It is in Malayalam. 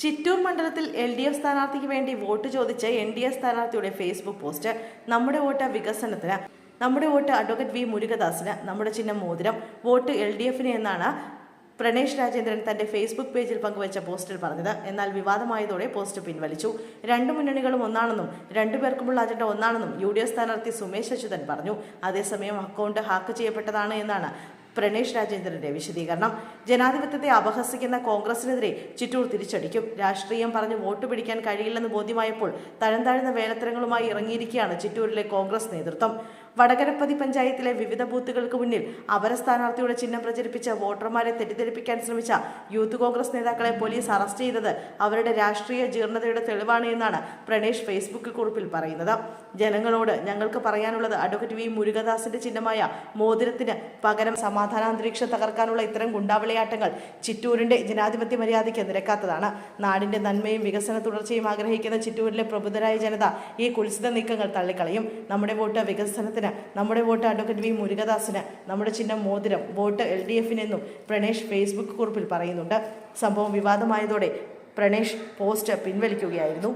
ചിറ്റൂർ മണ്ഡലത്തിൽ LDF സ്ഥാനാർത്ഥിക്ക് വേണ്ടി വോട്ട് ചോദിച്ച് NDA സ്ഥാനാർത്ഥിയുടെ ഫേസ്ബുക്ക് പോസ്റ്റ്. നമ്മുടെ വോട്ട് വികസനത്തിന്, നമ്മുടെ വോട്ട് അഡ്വക്കേറ്റ് V മുരുകദാസിന്, നമ്മുടെ ചിഹ്നം മോതിരം, വോട്ട് LDFന് എന്നാണ് പ്രണേഷ് രാജേന്ദ്രൻ തന്റെ ഫേസ്ബുക്ക് പേജിൽ പങ്കുവച്ച പോസ്റ്റിൽ പറഞ്ഞത്. എന്നാൽ വിവാദമായതോടെ പോസ്റ്റ് പിൻവലിച്ചു. രണ്ടു മുന്നണികളും ഒന്നാണെന്നും രണ്ടുപേർക്കുമുള്ള അജണ്ട ഒന്നാണെന്നും UDF സ്ഥാനാർത്ഥി സുമേഷ് അച്യുതൻ പറഞ്ഞു. അതേസമയം അക്കൗണ്ട് ഹാക്ക് ചെയ്യപ്പെട്ടതാണ് എന്നാണ് പ്രണേഷ് രാജേന്ദ്രന്റെ വിശദീകരണം. ജനാധിപത്യത്തെ അപഹസിക്കുന്ന കോൺഗ്രസിനെതിരെ ചിറ്റൂർ തിരിച്ചടിക്കും. രാഷ്ട്രീയം പറഞ്ഞ് വോട്ട് പിടിക്കാൻ കഴിയില്ലെന്ന് ബോധ്യമായപ്പോൾ തഴംതാഴ്ന്ന വേലത്തരങ്ങളുമായി ഇറങ്ങിയിരിക്കുകയാണ് ചിറ്റൂരിലെ കോൺഗ്രസ് നേതൃത്വം. വടകരപ്പതി പഞ്ചായത്തിലെ വിവിധ ബൂത്തുകൾക്ക് മുന്നിൽ അപര സ്ഥാനാർത്ഥിയുടെ ചിഹ്നം പ്രചരിപ്പിച്ച് വോട്ടർമാരെ തെറ്റിദ്ധരിപ്പിക്കാൻ ശ്രമിച്ച യൂത്ത് കോൺഗ്രസ് നേതാക്കളെ പോലീസ് അറസ്റ്റ് ചെയ്തത് അവരുടെ രാഷ്ട്രീയ ജീർണതയുടെ തെളിവാണ് എന്നാണ് പ്രണേഷ് ഫേസ്ബുക്ക് കുറിപ്പിൽ പറയുന്നത്. ജനങ്ങളോട് ഞങ്ങൾക്ക് പറയാനുള്ളത് അഡ്വക്കേറ്റ് V മുരുകദാസിന്റെ ചിഹ്നമായ മോതിരത്തിന് പകരം സമാധാനാന്തരീക്ഷം തകർക്കാനുള്ള ഇത്തരം ഗുണ്ടാവിളയാട്ടങ്ങൾ ചിറ്റൂരിന്റെ ജനാധിപത്യ മര്യാദയ്ക്ക് നിരക്കാത്തതാണ്. നാടിന്റെ നന്മയും വികസന തുടർച്ചയും ആഗ്രഹിക്കുന്ന ചിറ്റൂരിലെ പ്രബുദ്ധരായ ജനത ഈ കുൽസിത നീക്കങ്ങൾ തള്ളിക്കളയും. നമ്മുടെ വോട്ട് വികസനത്തിന്, നമ്മുടെ വോട്ട് അഡ്വക്കേറ്റ് V മുരുകദാസിന്, നമ്മുടെ ചിഹ്നം മോതിരം, വോട്ട് LDFനെന്നും പ്രണേഷ് ഫേസ്ബുക്ക് കുറിപ്പിൽ പറയുന്നുണ്ട്. സംഭവം വിവാദമായതോടെ പ്രണേഷ് പോസ്റ്റ് പിൻവലിക്കുകയായിരുന്നു.